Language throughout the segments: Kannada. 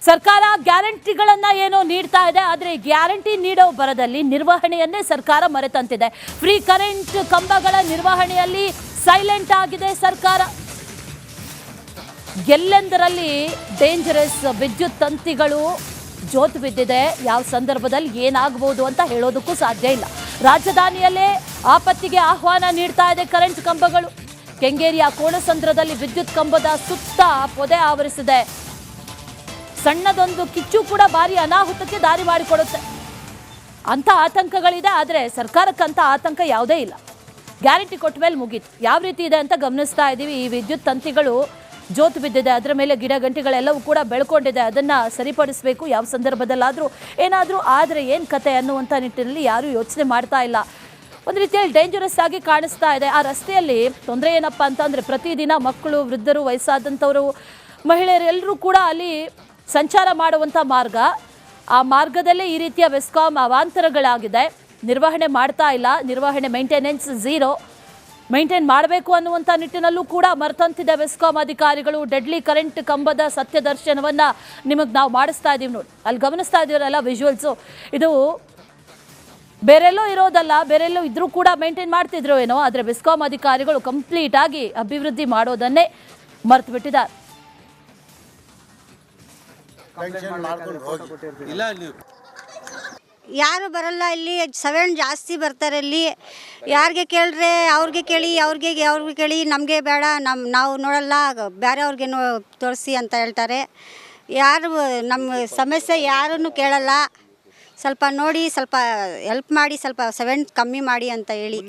ಸರ್ಕಾರ ಗ್ಯಾರಂಟಿಗಳನ್ನ ಏನೋ ನೀಡ್ತಾ ಇದೆ, ಆದರೆ ಗ್ಯಾರಂಟಿ ನೀಡೋ ಬರದಲ್ಲಿ ನಿರ್ವಹಣೆಯನ್ನೇ ಸರ್ಕಾರ ಮರೆತಂತಿದೆ. ಫ್ರೀ ಕರೆಂಟ್ ಕಂಬಗಳ ನಿರ್ವಹಣೆಯಲ್ಲಿ ಸೈಲೆಂಟ್ ಆಗಿದೆ ಸರ್ಕಾರ. ಎಲ್ಲೆಂದರಲ್ಲಿ ಡೇಂಜರಸ್ ವಿದ್ಯುತ್ ತಂತಿಗಳು ಜೋತು ಬಿದ್ದಿದೆ. ಯಾವ ಸಂದರ್ಭದಲ್ಲಿ ಏನಾಗಬಹುದು ಅಂತ ಹೇಳೋದಕ್ಕೂ ಸಾಧ್ಯ ಇಲ್ಲ. ರಾಜಧಾನಿಯಲ್ಲೇ ಆಪತ್ತಿಗೆ ಆಹ್ವಾನ ನೀಡ್ತಾ ಇದೆ ಕರೆಂಟ್ ಕಂಬಗಳು. ಕೆಂಗೇರಿಯ ಕೋಣಸಂದ್ರದಲ್ಲಿ ವಿದ್ಯುತ್ ಕಂಬದ ಸುತ್ತ ಪೊದೆ ಆವರಿಸಿದೆ. ಸಣ್ಣದೊಂದು ಕಿಚ್ಚು ಕೂಡ ಭಾರಿ ಅನಾಹುತಕ್ಕೆ ದಾರಿ ಮಾಡಿಕೊಡುತ್ತೆ. ಅಂಥ ಆತಂಕಗಳಿದೆ, ಆದರೆ ಸರ್ಕಾರಕ್ಕಂಥ ಆತಂಕ ಯಾವುದೇ ಇಲ್ಲ. ಗ್ಯಾರಂಟಿ ಕೊಟ್ಟ ಮೇಲೆ ಮುಗೀತು. ಯಾವ ರೀತಿ ಇದೆ ಅಂತ ಗಮನಿಸ್ತಾ ಇದ್ದೀವಿ. ಈ ವಿದ್ಯುತ್ ತಂತಿಗಳು ಜೋತು ಬಿದ್ದಿದೆ, ಅದರ ಮೇಲೆ ಗಿಡ ಗಂಟೆಗಳೆಲ್ಲವೂ ಕೂಡ ಬೆಳ್ಕೊಂಡಿದೆ. ಅದನ್ನು ಸರಿಪಡಿಸಬೇಕು. ಯಾವ ಸಂದರ್ಭದಲ್ಲಾದರೂ ಏನಾದರೂ ಆದರೆ ಏನು ಕತೆ ಅನ್ನುವಂಥ ನಿಟ್ಟಿನಲ್ಲಿ ಯಾರೂ ಯೋಚನೆ ಮಾಡ್ತಾ ಇಲ್ಲ. ಒಂದು ರೀತಿಯಲ್ಲಿ ಡೇಂಜರಸ್ ಆಗಿ ಕಾಣಿಸ್ತಾ ಇದೆ. ಆ ರಸ್ತೆಯಲ್ಲಿ ತೊಂದರೆ ಏನಪ್ಪ ಅಂತಂದರೆ, ಪ್ರತಿದಿನ ಮಕ್ಕಳು, ವೃದ್ಧರು, ವಯಸ್ಸಾದಂಥವರು, ಮಹಿಳೆಯರು ಎಲ್ಲರೂ ಕೂಡ ಅಲ್ಲಿ ಸಂಚಾರ ಮಾಡುವಂಥ ಮಾರ್ಗ. ಆ ಮಾರ್ಗದಲ್ಲೇ ಈ ರೀತಿಯ ಬೆಸ್ಕಾಂ ಅವಾಂತರಗಳಾಗಿದೆ. ನಿರ್ವಹಣೆ ಮಾಡ್ತಾ ಇಲ್ಲ. ನಿರ್ವಹಣೆ ಮೇಂಟೆನೆನ್ಸ್ ಝೀರೋ. ಮೇಂಟೈನ್ ಮಾಡಬೇಕು ಅನ್ನುವಂಥ ನಿಟ್ಟಿನಲ್ಲೂ ಕೂಡ ಮರೆತಂತಿದೆ ಬೆಸ್ಕಾಂ ಅಧಿಕಾರಿಗಳು. ಡೆಡ್ಲಿ ಕರೆಂಟ್ ಕಂಬದ ಸತ್ಯ ದರ್ಶನವನ್ನು ನಿಮಗೆ ನಾವು ಮಾಡಿಸ್ತಾ ಇದ್ದೀವಿ ನೋಡಿ. ಅಲ್ಲಿ ಗಮನಿಸ್ತಾ ಇದ್ದೀವಲ್ಲ ವಿಜುವಲ್ಸು, ಇದು ಬೇರೆಲ್ಲೋ ಇರೋದಲ್ಲ. ಬೇರೆಲ್ಲೋ ಇದ್ರೂ ಕೂಡ ಮೇಂಟೈನ್ ಮಾಡ್ತಿದ್ರು ಏನೋ, ಆದರೆ ಬೆಸ್ಕಾಂ ಅಧಿಕಾರಿಗಳು ಕಂಪ್ಲೀಟ್ ಆಗಿ ಅಭಿವೃದ್ಧಿ ಮಾಡೋದನ್ನೇ ಮರೆತು ಬಿಟ್ಟಿದ್ದಾರೆ. ಯಾರು ಬರಲ್ಲ ಇಲ್ಲಿ. 7 ಜಾಸ್ತಿ ಬರ್ತಾರೆ ಇಲ್ಲಿ. ಯಾರಿಗೆ ಕೇಳಿದ್ರೆ ಅವ್ರಿಗೆ ಕೇಳಿ ನಮಗೆ ಬೇಡ, ನಾವು ನೋಡಲ್ಲ, ಬೇರೆ ಅವ್ರಿಗೆ ತೋರಿಸಿ ಅಂತ ಹೇಳ್ತಾರೆ. ಯಾರು ನಮ್ಮ ಸಮಸ್ಯೆ ಯಾರನ್ನು ಕೇಳಲ್ಲ. ಸ್ವಲ್ಪ ನೋಡಿ, ಸ್ವಲ್ಪ ಹೆಲ್ಪ್ ಮಾಡಿ, ಸ್ವಲ್ಪ 7 ಕಮ್ಮಿ ಮಾಡಿ ಅಂತ ಹೇಳಿ.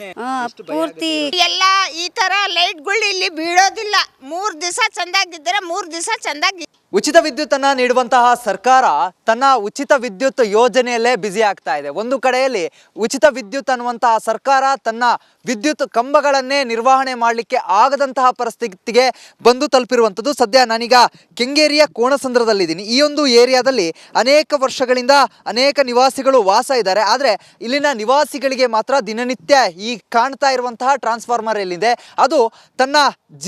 ಪೂರ್ತಿ ಎಲ್ಲ ಈ ಥರ ಲೈಟ್ಗಳು ಇಲ್ಲಿ ಬೀಳೋದಿಲ್ಲ. 3 ದಿವಸ ಚೆಂದಾಗಿದ್ದರೆ 3 ದಿವಸ ಚೆಂದಾಗಿ. ಉಚಿತ ವಿದ್ಯುತ್ತನ್ನು ನೀಡುವಂತಹ ಸರ್ಕಾರ ತನ್ನ ಉಚಿತ ವಿದ್ಯುತ್ ಯೋಜನೆಯಲ್ಲೇ ಬ್ಯುಸಿ ಆಗ್ತಾ ಇದೆ. ಒಂದು ಕಡೆಯಲ್ಲಿ ಉಚಿತ ವಿದ್ಯುತ್ ಅನ್ನುವಂತಹ ಸರ್ಕಾರ ತನ್ನ ವಿದ್ಯುತ್ ಕಂಬಗಳನ್ನೇ ನಿರ್ವಹಣೆ ಮಾಡಲಿಕ್ಕೆ ಆಗದಂತಹ ಪರಿಸ್ಥಿತಿಗೆ ಬಂದು ತಲುಪಿರುವಂಥದ್ದು. ಸದ್ಯ ನಾನೀಗ ಕೆಂಗೇರಿಯ ಕೋಣಸಂದ್ರದಲ್ಲಿದ್ದೀನಿ. ಈ ಒಂದು ಏರಿಯಾದಲ್ಲಿ ಅನೇಕ ವರ್ಷಗಳಿಂದ ಅನೇಕ ನಿವಾಸಿಗಳು ವಾಸ ಇದ್ದಾರೆ. ಆದರೆ ಇಲ್ಲಿನ ನಿವಾಸಿಗಳಿಗೆ ಮಾತ್ರ ದಿನನಿತ್ಯ ಈ ಕಾಣ್ತಾ ಇರುವಂತಹ ಟ್ರಾನ್ಸ್ಫಾರ್ಮರ್ ಎಲ್ಲಿದೆ, ಅದು ತನ್ನ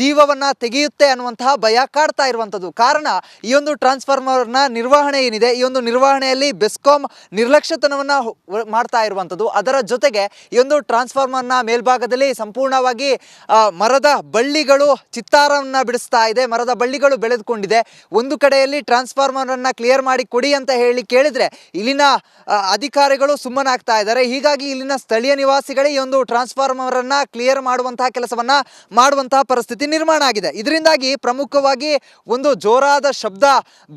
ಜೀವವನ್ನು ತೆಗೆಯುತ್ತೆ ಅನ್ನುವಂತಹ ಭಯ ಕಾಡ್ತಾ ಇರುವಂಥದ್ದು. ಕಾರಣ ಈ ಒಂದು ಟ್ರಾನ್ಸ್ಫಾರ್ಮರ್ನ ನಿರ್ವಹಣೆ ಏನಿದೆ, ಈ ಒಂದು ನಿರ್ವಹಣೆಯಲ್ಲಿ ಬೆಸ್ಕಾಂ ನಿರ್ಲಕ್ಷ್ಯತನವನ್ನು ಮಾಡ್ತಾ ಇರುವಂಥದ್ದು. ಅದರ ಜೊತೆಗೆ ಈ ಒಂದು ಟ್ರಾನ್ಸ್ಫಾರ್ಮರ್ನ ಮೇಲ್ಭಾಗದಲ್ಲಿ ಸಂಪೂರ್ಣವಾಗಿ ಮರದ ಬಳ್ಳಿಗಳು ಚಿತ್ತಾರವನ್ನು ಬಿಡಿಸ್ತಾ ಇದೆ. ಮರದ ಬಳ್ಳಿಗಳು ಬೆಳೆದುಕೊಂಡಿದೆ. ಒಂದು ಕಡೆಯಲ್ಲಿ ಟ್ರಾನ್ಸ್ಫಾರ್ಮರನ್ನು ಕ್ಲಿಯರ್ ಮಾಡಿ ಕೊಡಿ ಅಂತ ಹೇಳಿ ಕೇಳಿದರೆ ಇಲ್ಲಿನ ಅಧಿಕಾರಿಗಳು ಸುಮ್ಮನಾಗ್ತಾ ಇದ್ದಾರೆ. ಹೀಗಾಗಿ ಇಲ್ಲಿನ ಸ್ಥಳೀಯ ನಿವಾಸಿಗಳೇ ಈ ಒಂದು ಟ್ರಾನ್ಸ್ಫಾರ್ಮರನ್ನು ಕ್ಲಿಯರ್ ಮಾಡುವಂತಹ ಕೆಲಸವನ್ನು ಮಾಡುವಂತಹ ಪರಿಸ್ಥಿತಿ ನಿರ್ಮಾಣ ಆಗಿದೆ. ಇದರಿಂದಾಗಿ ಪ್ರಮುಖವಾಗಿ ಒಂದು ಜೋರಾದ ಶಬ್ದ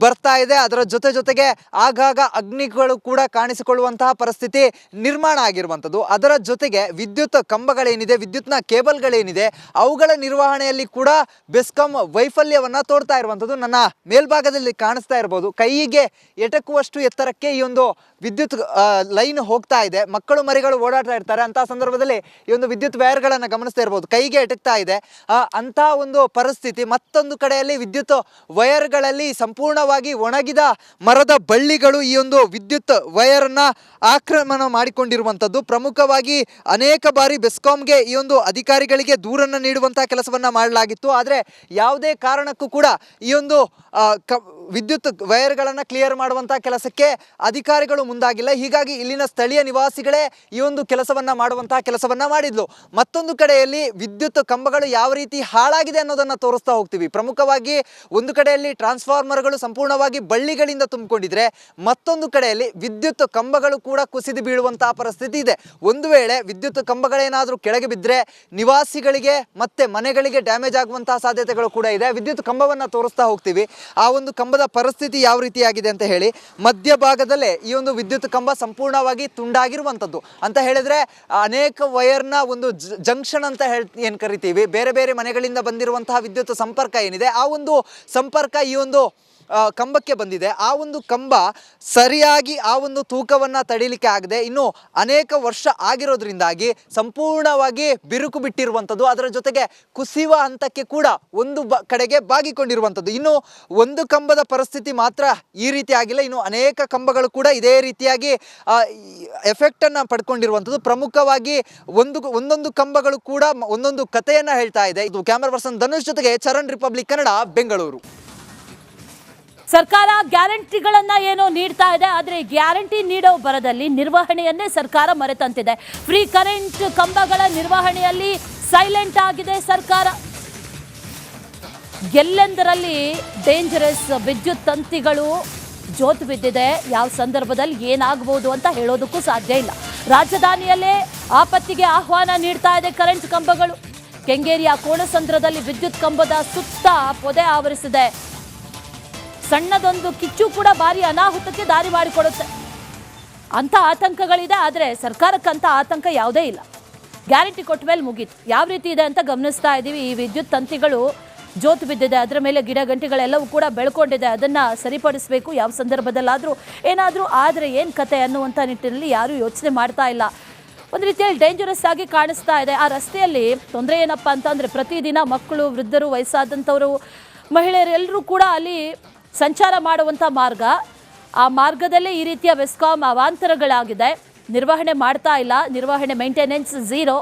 ಬರ್ತಾ ಇದೆ. ಅದರ ಜೊತೆಗೆ ಆಗಾಗ ಅಗ್ನಿಗಳು ಕೂಡ ಕಾಣಿಸಿಕೊಳ್ಳುವಂತಹ ಪರಿಸ್ಥಿತಿ ನಿರ್ಮಾಣ ಆಗಿರುವಂಥದ್ದು. ಅದರ ಜೊತೆಗೆ ವಿದ್ಯುತ್ ಕಂಬಗಳೇನಿದೆ, ವಿದ್ಯುತ್ನ ಕೇಬಲ್ಗಳೇನಿದೆ, ಅವುಗಳ ನಿರ್ವಹಣೆಯಲ್ಲಿ ಕೂಡ ಬೆಸ್ಕಾಂ ವೈಫಲ್ಯವನ್ನು ತೋರ್ತಾ ಇರುವಂಥದ್ದು ನನ್ನ ಮೇಲ್ಭಾಗದಲ್ಲಿ ಕಾಣಿಸ್ತಾ ಇರ್ಬೋದು. ಕೈಗೆ ಎಟಕುವಷ್ಟು ಎತ್ತರಕ್ಕೆ ಈ ಒಂದು ವಿದ್ಯುತ್ ಲೈನ್ ಹೋಗ್ತಾ ಇದೆ. ಮಕ್ಕಳು ಮರಿಗಳು ಓಡಾಡ್ತಾ ಇರ್ತಾರೆ. ಅಂತಹ ಸಂದರ್ಭದಲ್ಲಿ ಈ ಒಂದು ವಿದ್ಯುತ್ ವೈರ್ಗಳನ್ನು ಗಮನಿಸ್ತಾ ಇರ್ಬೋದು, ಕೈಗೆ ಎಟಕ್ತಾ ಇದೆ. ಅಂಥ ಒಂದು ಪರಿಸ್ಥಿತಿ. ಮತ್ತೊಂದು ಕಡೆಯಲ್ಲಿ ವಿದ್ಯುತ್ ವೈರ್ಗಳಲ್ಲಿ ಸಂಪೂರ್ಣವಾಗಿ ಒಣಗಿದ ಮರದ ಬಳ್ಳಿಗಳು ಈ ಒಂದು ವಿದ್ಯುತ್ ವೈರನ್ನು ಆಕ್ರಮಣ ಮಾಡಿಕೊಂಡಿರುವಂಥದ್ದು. ಪ್ರಮುಖವಾಗಿ ಅನೇಕ ಬಾರಿ ಬೆಸ್ಕಾಂಗೆ ಈ ಒಂದು ಅಧಿಕಾರಿಗಳಿಗೆ ದೂರನ್ನು ನೀಡುವಂತಹ ಕೆಲಸವನ್ನು ಮಾಡಲಾಗಿತ್ತು. ಆದರೆ ಯಾವುದೇ ಕಾರಣಕ್ಕೂ ಕೂಡ ಈ ಒಂದು ವಿದ್ಯುತ್ ವೈರ್ಗಳನ್ನು ಕ್ಲಿಯರ್ ಮಾಡುವಂತಹ ಕೆಲಸಕ್ಕೆ ಅಧಿಕಾರಿಗಳು ಮುಂದಾಗಿಲ್ಲ. ಹೀಗಾಗಿ ಇಲ್ಲಿನ ಸ್ಥಳೀಯ ನಿವಾಸಿಗಳೇ ಈ ಒಂದು ಕೆಲಸವನ್ನು ಮಾಡುವಂತಹ ಕೆಲಸವನ್ನು ಮಾಡಿದ್ಲು. ಮತ್ತೊಂದು ಕಡೆಯಲ್ಲಿ ವಿದ್ಯುತ್ ಕಂಬಗಳು ಯಾವ ರೀತಿ ಹಾಳಾಗಿದೆ ಅನ್ನೋದನ್ನು ತೋರಿಸ್ತಾ ಹೋಗ್ತೀವಿ. ಪ್ರಮುಖವಾಗಿ ಒಂದು ಕಡೆಯಲ್ಲಿ ಟ್ರಾನ್ಸ್ಫಾರ್ಮರ್ಗಳು ಸಂಪೂರ್ಣವಾಗಿ ಬಳ್ಳಿಗಳಿಂದ ತುಂಬಿಕೊಂಡಿದ್ರೆ, ಮತ್ತೊಂದು ಕಡೆಯಲ್ಲಿ ವಿದ್ಯುತ್ ಕಂಬಗಳು ಕೂಡ ಕುಸಿದು ಬೀಳುವಂತಹ ಪರಿಸ್ಥಿತಿ ಇದೆ. ಒಂದು ವೇಳೆ ವಿದ್ಯುತ್ ಕಂಬಗಳೇನಾದರೂ ಕೆಳಗೆ ಬಿದ್ದರೆ ನಿವಾಸಿಗಳಿಗೆ ಮತ್ತೆ ಮನೆಗಳಿಗೆ ಡ್ಯಾಮೇಜ್ ಆಗುವಂತಹ ಸಾಧ್ಯತೆಗಳು ಕೂಡ ಇದೆ. ವಿದ್ಯುತ್ ಕಂಬವನ್ನು ತೋರಿಸ್ತಾ ಹೋಗ್ತೀವಿ. ಆ ಒಂದು ಕಂಬದ ಪರಿಸ್ಥಿತಿ ಯಾವ ರೀತಿಯಾಗಿದೆ ಅಂತ ಹೇಳಿ. ಮಧ್ಯಭಾಗದಲ್ಲೇ ಈ ಒಂದು ವಿದ್ಯುತ್ ಕಂಬ ಸಂಪೂರ್ಣವಾಗಿ ತುಂಡಾಗಿರುವಂಥದ್ದು. ಅಂತ ಹೇಳಿದ್ರೆ ಅನೇಕ ವೈರ್ನ ಒಂದು ಜಂಕ್ಷನ್ ಅಂತ ಏನು ಕರಿತೀವಿ, ಬೇರೆ ಬೇರೆ ಮನೆಗಳಿಂದ ಬಂದಿರುವಂತಹ ವಿದ್ಯುತ್ ಸಂಪರ್ಕ ಏನಿದೆ, ಆ ಒಂದು ಸಂಪರ್ಕ ಈ ಒಂದು ಕಂಬಕ್ಕೆ ಬಂದಿದೆ. ಆ ಒಂದು ಕಂಬ ಸರಿಯಾಗಿ ಆ ಒಂದು ತೂಕವನ್ನು ತಡೀಲಿಕ್ಕೆ ಆಗದೆ ಇನ್ನು ಅನೇಕ ವರ್ಷ ಆಗಿರೋದ್ರಿಂದಾಗಿ ಸಂಪೂರ್ಣವಾಗಿ ಬಿರುಕು ಬಿಟ್ಟಿರುವಂಥದ್ದು. ಅದರ ಜೊತೆಗೆ ಕುಸಿಯುವ ಹಂತಕ್ಕೆ ಕೂಡ ಒಂದು ಕಡೆಗೆ ಬಾಗಿಕೊಂಡಿರುವಂಥದ್ದು. ಇನ್ನು ಒಂದು ಕಂಬದ ಪರಿಸ್ಥಿತಿ ಮಾತ್ರ ಈ ರೀತಿ ಆಗಿಲ್ಲ, ಇನ್ನು ಅನೇಕ ಕಂಬಗಳು ಕೂಡ ಇದೇ ರೀತಿಯಾಗಿ ಎಫೆಕ್ಟನ್ನು ಪಡ್ಕೊಂಡಿರುವಂಥದ್ದು. ಪ್ರಮುಖವಾಗಿ ಒಂದೊಂದು ಕಂಬಗಳು ಕೂಡ ಒಂದೊಂದು ಕಥೆಯನ್ನು ಹೇಳ್ತಾ ಇದೆ. ಇದು ಕ್ಯಾಮರಾ ಪರ್ಸನ್ ಧನುಷ್ ಜೊತೆಗೆ ಚರಣ್, ರಿಪಬ್ಲಿಕ್ ಕನ್ನಡ, ಬೆಂಗಳೂರು. ಸರ್ಕಾರ ಗ್ಯಾರಂಟಿಗಳನ್ನ ಏನೋ ನೀಡ್ತಾ ಇದೆ, ಆದರೆ ಗ್ಯಾರಂಟಿ ನೀಡೋ ಬರದಲ್ಲಿ ನಿರ್ವಹಣೆಯನ್ನೇ ಸರ್ಕಾರ ಮರೆತಂತಿದೆ. ಫ್ರೀ ಕರೆಂಟ್ ಕಂಬಗಳ ನಿರ್ವಹಣೆಯಲ್ಲಿ ಸೈಲೆಂಟ್ ಆಗಿದೆ ಸರ್ಕಾರ. ಎಲ್ಲೆಂದರಲ್ಲಿ ಡೇಂಜರಸ್ ವಿದ್ಯುತ್ ತಂತಿಗಳು ಜೋತು ಬಿದ್ದಿದೆ. ಯಾವ ಸಂದರ್ಭದಲ್ಲಿ ಏನಾಗಬಹುದು ಅಂತ ಹೇಳೋದಕ್ಕೂ ಸಾಧ್ಯ ಇಲ್ಲ. ರಾಜಧಾನಿಯಲ್ಲೇ ಆಪತ್ತಿಗೆ ಆಹ್ವಾನ ನೀಡ್ತಾ ಇದೆ ಕರೆಂಟ್ ಕಂಬಗಳು. ಕೆಂಗೇರಿಯ ಕೋಣಸಂದ್ರದಲ್ಲಿ ವಿದ್ಯುತ್ ಕಂಬದ ಸುತ್ತ ಪೊದೆ ಆವರಿಸಿದೆ. ಸಣ್ಣದೊಂದು ಕಿಚ್ಚು ಕೂಡ ಭಾರಿ ಅನಾಹುತಕ್ಕೆ ದಾರಿ ಮಾಡಿಕೊಡುತ್ತೆ. ಅಂಥ ಆತಂಕಗಳಿದೆ, ಆದರೆ ಸರ್ಕಾರಕ್ಕಂಥ ಆತಂಕ ಯಾವುದೇ ಇಲ್ಲ. ಗ್ಯಾರಂಟಿ ಕೊಟ್ಟ ಮೇಲೆ ಮುಗೀತು. ಯಾವ ರೀತಿ ಇದೆ ಅಂತ ಗಮನಿಸ್ತಾ ಇದ್ದೀವಿ. ಈ ವಿದ್ಯುತ್ ತಂತಿಗಳು ಜೋತು ಬಿದ್ದಿದೆ, ಅದರ ಮೇಲೆ ಗಿಡ ಗಂಟೆಗಳೆಲ್ಲವೂ ಕೂಡ ಬೆಳ್ಕೊಂಡಿದೆ. ಅದನ್ನು ಸರಿಪಡಿಸಬೇಕು. ಯಾವ ಸಂದರ್ಭದಲ್ಲಾದರೂ ಏನಾದರೂ ಆದರೆ ಏನು ಕತೆ ಅನ್ನುವಂಥ ನಿಟ್ಟಿನಲ್ಲಿ ಯಾರೂ ಯೋಚನೆ ಮಾಡ್ತಾ ಇಲ್ಲ. ಒಂದು ರೀತಿಯಲ್ಲಿ ಡೇಂಜರಸ್ ಆಗಿ ಕಾಣಿಸ್ತಾ ಇದೆ. ಆ ರಸ್ತೆಯಲ್ಲಿ ತೊಂದರೆ ಏನಪ್ಪ ಅಂತಂದರೆ, ಪ್ರತಿದಿನ ಮಕ್ಕಳು, ವೃದ್ಧರು, ವಯಸ್ಸಾದಂಥವರು, ಮಹಿಳೆಯರು ಎಲ್ಲರೂ ಕೂಡ ಅಲ್ಲಿ ಸಂಚಾರ ಮಾಡುವಂಥ ಮಾರ್ಗ. ಆ ಮಾರ್ಗದಲ್ಲೇ ಈ ರೀತಿಯ ಬೆಸ್ಕಾಂ ಅವಾಂತರಗಳಾಗಿದೆ. ನಿರ್ವಹಣೆ ಮಾಡ್ತಾ ಇಲ್ಲ. ನಿರ್ವಹಣೆ ಮೇಂಟೆನೆನ್ಸ್ ಝೀರೋ.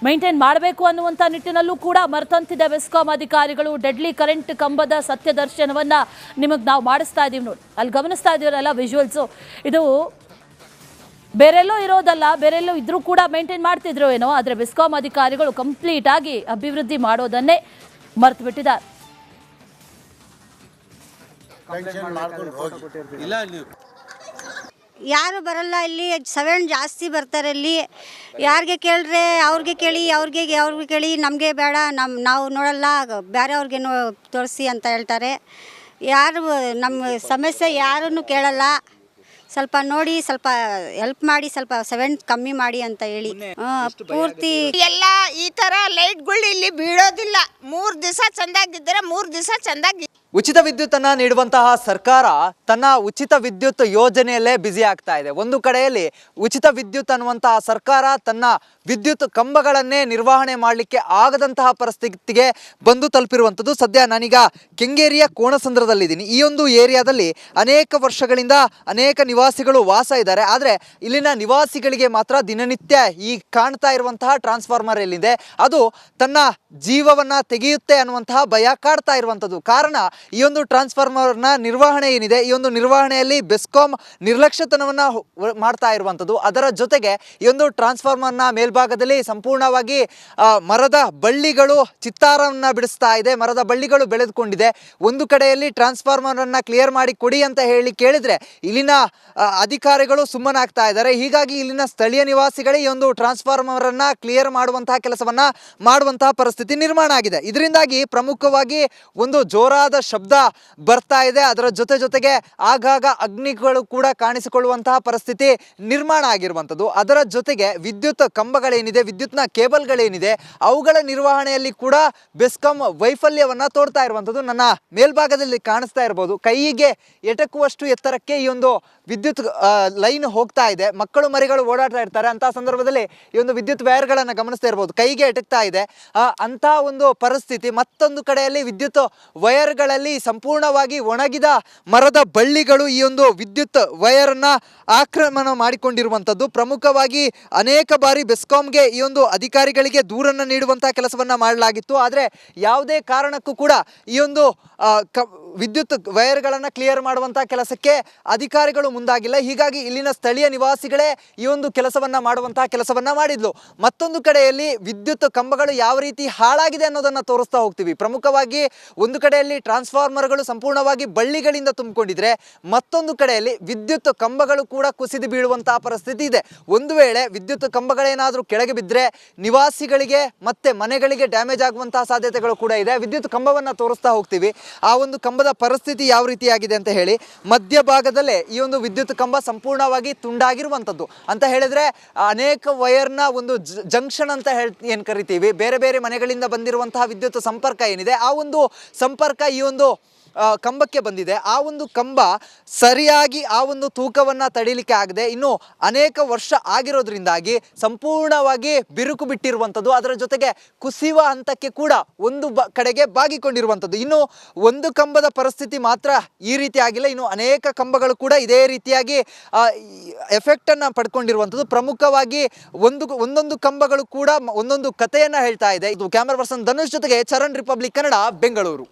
ಮೇಂಟೈನ್ ಮಾಡಬೇಕು ಅನ್ನುವಂಥ ನಿಟ್ಟಿನಲ್ಲೂ ಕೂಡ ಮರೆತಂತಿದೆ ಬೆಸ್ಕಾಂ ಅಧಿಕಾರಿಗಳು. ಡೆಡ್ಲಿ ಕರೆಂಟ್ ಕಂಬದ ಸತ್ಯ ದರ್ಶನವನ್ನು ನಿಮಗೆ ನಾವು ಮಾಡಿಸ್ತಾ ಇದ್ದೀವಿ ನೋಡಿ. ಅಲ್ಲಿ ಗಮನಿಸ್ತಾ ಇದ್ದೀವಲ್ಲ ವಿಜುವಲ್ಸು, ಇದು ಬೇರೆಲ್ಲೋ ಇರೋದಲ್ಲ. ಬೇರೆಲ್ಲೋ ಇದ್ರೂ ಕೂಡ ಮೇಂಟೈನ್ ಮಾಡ್ತಿದ್ರು ಏನೋ, ಆದರೆ ಬೆಸ್ಕಾಂ ಅಧಿಕಾರಿಗಳು ಕಂಪ್ಲೀಟ್ ಆಗಿ ಅಭಿವೃದ್ಧಿ ಮಾಡೋದನ್ನೇ ಮರೆತು ಬಿಟ್ಟಿದ್ದಾರೆ. ಯಾರು ಬರಲ್ಲ ಇಲ್ಲಿ. 7 ಜಾಸ್ತಿ ಬರ್ತಾರೆ ಇಲ್ಲಿ. ಯಾರಿಗೆ ಕೇಳಿದ್ರೆ ಅವ್ರಿಗೆ ಕೇಳಿ ನಮಗೆ ಬೇಡ, ನಾವು ನೋಡಲ್ಲ, ಬೇರೆಯವ್ರಿಗೆ ತೋರಿಸಿ ಅಂತ ಹೇಳ್ತಾರೆ. ಯಾರು ನಮ್ಮ ಸಮಸ್ಯೆ ಯಾರನ್ನು ಕೇಳಲ್ಲ. ಸ್ವಲ್ಪ ನೋಡಿ, ಸ್ವಲ್ಪ ಹೆಲ್ಪ್ ಮಾಡಿ, ಸ್ವಲ್ಪ 7 ಕಮ್ಮಿ ಮಾಡಿ ಅಂತ ಹೇಳಿ. ಪೂರ್ತಿ ಎಲ್ಲ ಈ ತರ ಲೈಟ್ಗಳು ಇಲ್ಲಿ ಬೀಳೋದಿಲ್ಲ. 3 ದಿವಸ ಚಂದಾಗಿದ್ದರೆ 3 ದಿವಸ ಚಂದಾಗಿ. ಉಚಿತ ವಿದ್ಯುತ್ತನ್ನು ನೀಡುವಂತಹ ಸರ್ಕಾರ ತನ್ನ ಉಚಿತ ವಿದ್ಯುತ್ ಯೋಜನೆಯಲ್ಲೇ ಬ್ಯುಸಿ ಆಗ್ತಾ ಇದೆ. ಒಂದು ಕಡೆಯಲ್ಲಿ ಉಚಿತ ವಿದ್ಯುತ್ ಅನ್ನುವಂತಹ ಸರ್ಕಾರ ತನ್ನ ವಿದ್ಯುತ್ ಕಂಬಗಳನ್ನೇ ನಿರ್ವಹಣೆ ಮಾಡಲಿಕ್ಕೆ ಆಗದಂತಹ ಪರಿಸ್ಥಿತಿಗೆ ಬಂದು ತಲುಪಿರುವಂಥದ್ದು. ಸದ್ಯ ನಾನೀಗ ಕೆಂಗೇರಿಯ ಕೋಣಸಂದ್ರದಲ್ಲಿದ್ದೀನಿ. ಈ ಒಂದು ಏರಿಯಾದಲ್ಲಿ ಅನೇಕ ವರ್ಷಗಳಿಂದ ಅನೇಕ ನಿವಾಸಿಗಳು ವಾಸ ಇದ್ದಾರೆ. ಆದರೆ ಇಲ್ಲಿನ ನಿವಾಸಿಗಳಿಗೆ ಮಾತ್ರ ದಿನನಿತ್ಯ ಈ ಕಾಣ್ತಾ ಇರುವಂತಹ ಟ್ರಾನ್ಸ್ಫಾರ್ಮರ್ ಎಲ್ಲಿದೆ, ಅದು ತನ್ನ ಜೀವವನ್ನು ತೆಗೆಯುತ್ತೆ ಅನ್ನುವಂತಹ ಭಯ ಕಾಡ್ತಾ ಇರುವಂಥದ್ದು. ಕಾರಣ ಈ ಒಂದು ಟ್ರಾನ್ಸ್ಫಾರ್ಮರ್ನ ನಿರ್ವಹಣೆ ಏನಿದೆ, ಈ ಒಂದು ನಿರ್ವಹಣೆಯಲ್ಲಿ ಬೆಸ್ಕಾಂ ನಿರ್ಲಕ್ಷ್ಯತನವನ್ನು ಮಾಡ್ತಾ ಇರುವಂಥದ್ದು. ಅದರ ಜೊತೆಗೆ ಈ ಒಂದು ಟ್ರಾನ್ಸ್ಫಾರ್ಮರ್ನ ಮೇಲ್ಭಾಗದಲ್ಲಿ ಸಂಪೂರ್ಣವಾಗಿ ಮರದ ಬಳ್ಳಿಗಳು ಚಿತ್ತಾರವನ್ನು ಬಿಡಿಸ್ತಾ ಇದೆ. ಮರದ ಬಳ್ಳಿಗಳು ಬೆಳೆದುಕೊಂಡಿದೆ. ಒಂದು ಕಡೆಯಲ್ಲಿ ಟ್ರಾನ್ಸ್ಫಾರ್ಮರನ್ನು ಕ್ಲಿಯರ್ ಮಾಡಿ ಕೊಡಿ ಅಂತ ಹೇಳಿ ಕೇಳಿದರೆ ಇಲ್ಲಿನ ಅಧಿಕಾರಿಗಳು ಸುಮ್ಮನಾಗ್ತಾ ಇದ್ದಾರೆ. ಹೀಗಾಗಿ ಇಲ್ಲಿನ ಸ್ಥಳೀಯ ನಿವಾಸಿಗಳೇ ಈ ಒಂದು ಟ್ರಾನ್ಸ್ಫಾರ್ಮರನ್ನು ಕ್ಲಿಯರ್ ಮಾಡುವಂತಹ ಕೆಲಸವನ್ನು ಮಾಡುವಂತಹ ಪರಿಸ್ಥಿತಿ ನಿರ್ಮಾಣ ಆಗಿದೆ. ಇದರಿಂದಾಗಿ ಪ್ರಮುಖವಾಗಿ ಒಂದು ಜೋರಾದ ಶಬ್ದ ಬರ್ತಾ ಇದೆ. ಅದರ ಜೊತೆಗೆ ಆಗಾಗ ಅಗ್ನಿಗಳು ಕೂಡ ಕಾಣಿಸಿಕೊಳ್ಳುವಂತಹ ಪರಿಸ್ಥಿತಿ ನಿರ್ಮಾಣ ಆಗಿರುವಂಥದ್ದು. ಅದರ ಜೊತೆಗೆ ವಿದ್ಯುತ್ ಕಂಬಗಳೇನಿದೆ, ವಿದ್ಯುತ್ನ ಕೇಬಲ್ಗಳೇನಿದೆ, ಅವುಗಳ ನಿರ್ವಹಣೆಯಲ್ಲಿ ಕೂಡ ಬೆಸ್ಕಾಂ ವೈಫಲ್ಯವನ್ನು ತೋರ್ತಾ ಇರುವಂಥದ್ದು ನನ್ನ ಮೇಲ್ಭಾಗದಲ್ಲಿ ಕಾಣಿಸ್ತಾ ಇರ್ಬೋದು. ಕೈಗೆ ಎಟಕುವಷ್ಟು ಎತ್ತರಕ್ಕೆ ಈ ಒಂದು ವಿದ್ಯುತ್ ಲೈನ್ ಹೋಗ್ತಾ ಇದೆ. ಮಕ್ಕಳು ಮರಿಗಳು ಓಡಾಡ್ತಾ ಇರ್ತಾರೆ. ಅಂತಹ ಸಂದರ್ಭದಲ್ಲಿ ಈ ಒಂದು ವಿದ್ಯುತ್ ವೈರ್ಗಳನ್ನು ಗಮನಿಸ್ತಾ ಇರ್ಬೋದು, ಕೈಗೆ ಎಟಕ್ತಾ ಇದೆ. ಅಂಥ ಒಂದು ಪರಿಸ್ಥಿತಿ. ಮತ್ತೊಂದು ಕಡೆಯಲ್ಲಿ ವಿದ್ಯುತ್ ವೈರ್ಗಳಲ್ಲಿ ಸಂಪೂರ್ಣವಾಗಿ ಒಣಗಿದ ಮರದ ಬಳ್ಳಿಗಳು ಈ ಒಂದು ವಿದ್ಯುತ್ ವೈರನ್ನು ಆಕ್ರಮಣ ಮಾಡಿಕೊಂಡಿರುವಂಥದ್ದು. ಪ್ರಮುಖವಾಗಿ ಅನೇಕ ಬಾರಿ ಬೆಸ್ಕಾಂಗೆ ಈ ಒಂದು ಅಧಿಕಾರಿಗಳಿಗೆ ದೂರನ್ನು ನೀಡುವಂತಹ ಕೆಲಸವನ್ನು ಮಾಡಲಾಗಿತ್ತು. ಆದರೆ ಯಾವುದೇ ಕಾರಣಕ್ಕೂ ಕೂಡ ಈ ಒಂದು ವಿದ್ಯುತ್ ವೈರ್ಗಳನ್ನು ಕ್ಲಿಯರ್ ಮಾಡುವಂತಹ ಕೆಲಸಕ್ಕೆ ಅಧಿಕಾರಿಗಳು ಮುಂದಾಗಿಲ್ಲ. ಹೀಗಾಗಿ ಇಲ್ಲಿನ ಸ್ಥಳೀಯ ನಿವಾಸಿಗಳೇ ಈ ಒಂದು ಕೆಲಸವನ್ನು ಮಾಡುವಂತಹ ಕೆಲಸವನ್ನು ಮಾಡಿದ್ಲು. ಮತ್ತೊಂದು ಕಡೆಯಲ್ಲಿ ವಿದ್ಯುತ್ ಕಂಬಗಳು ಯಾವ ರೀತಿ ಹಾಳಾಗಿದೆ ಅನ್ನೋದನ್ನು ತೋರಿಸ್ತಾ ಹೋಗ್ತೀವಿ. ಪ್ರಮುಖವಾಗಿ ಒಂದು ಕಡೆಯಲ್ಲಿ ಟ್ರಾನ್ಸ್ಫಾರ್ಮರ್ಗಳು ಸಂಪೂರ್ಣವಾಗಿ ಬಳ್ಳಿಗಳಿಂದ ತುಂಬಿಕೊಂಡಿದ್ರೆ, ಮತ್ತೊಂದು ಕಡೆಯಲ್ಲಿ ವಿದ್ಯುತ್ ಕಂಬಗಳು ಕೂಡ ಕುಸಿದು ಬೀಳುವಂತಹ ಪರಿಸ್ಥಿತಿ ಇದೆ. ಒಂದು ವೇಳೆ ವಿದ್ಯುತ್ ಕಂಬಗಳೇನಾದರೂ ಕೆಳಗೆ ಬಿದ್ದರೆ ನಿವಾಸಿಗಳಿಗೆ ಮತ್ತೆ ಮನೆಗಳಿಗೆ ಡ್ಯಾಮೇಜ್ ಆಗುವಂತಹ ಸಾಧ್ಯತೆಗಳು ಕೂಡ ಇದೆ. ವಿದ್ಯುತ್ ಕಂಬವನ್ನು ತೋರಿಸ್ತಾ ಹೋಗ್ತೀವಿ. ಆ ಒಂದು ಕಂಬದ ಪರಿಸ್ಥಿತಿ ಯಾವ ರೀತಿಯಾಗಿದೆ ಅಂತ ಹೇಳಿ, ಮಧ್ಯಭಾಗದಲ್ಲೇ ಈ ಒಂದು ವಿದ್ಯುತ್ ಕಂಬ ಸಂಪೂರ್ಣವಾಗಿ ತುಂಡಾಗಿರುವಂಥದ್ದು. ಅಂತ ಹೇಳಿದ್ರೆ ಅನೇಕ ವೈರ್ನ ಒಂದು ಜಂಕ್ಷನ್ ಅಂತ ಏನು ಕರಿತೀವಿ, ಬೇರೆ ಬೇರೆ ಮನೆಗಳಿಂದ ಬಂದಿರುವಂತಹ ವಿದ್ಯುತ್ ಸಂಪರ್ಕ ಏನಿದೆ, ಆ ಒಂದು ಸಂಪರ್ಕ ಈ ಒಂದು ಕಂಬಕ್ಕೆ ಬಂದಿದೆ. ಆ ಒಂದು ಕಂಬ ಸರಿಯಾಗಿ ಆ ಒಂದು ತೂಕವನ್ನು ತಡೀಲಿಕ್ಕೆ ಆಗದೆ ಇನ್ನು ಅನೇಕ ವರ್ಷ ಆಗಿರೋದ್ರಿಂದಾಗಿ ಸಂಪೂರ್ಣವಾಗಿ ಬಿರುಕು ಬಿಟ್ಟಿರುವಂಥದ್ದು. ಅದರ ಜೊತೆಗೆ ಕುಸಿಯುವ ಹಂತಕ್ಕೆ ಕೂಡ ಒಂದು ಕಡೆಗೆ ಬಾಗಿಕೊಂಡಿರುವಂಥದ್ದು. ಇನ್ನು ಒಂದು ಕಂಬದ ಪರಿಸ್ಥಿತಿ ಮಾತ್ರ ಈ ರೀತಿ ಆಗಿಲ್ಲ, ಇನ್ನು ಅನೇಕ ಕಂಬಗಳು ಕೂಡ ಇದೇ ರೀತಿಯಾಗಿ ಎಫೆಕ್ಟನ್ನು ಪಡ್ಕೊಂಡಿರುವಂಥದ್ದು. ಪ್ರಮುಖವಾಗಿ ಒಂದೊಂದು ಕಂಬಗಳು ಕೂಡ ಒಂದೊಂದು ಕಥೆಯನ್ನು ಹೇಳ್ತಾ ಇದೆ. ಇದು ಕ್ಯಾಮರಾ ಪರ್ಸನ್ ಧನುಷ್ ಜೊತೆಗೆ ಚರಣ್, ರಿಪಬ್ಲಿಕ್ ಕನ್ನಡ, ಬೆಂಗಳೂರು.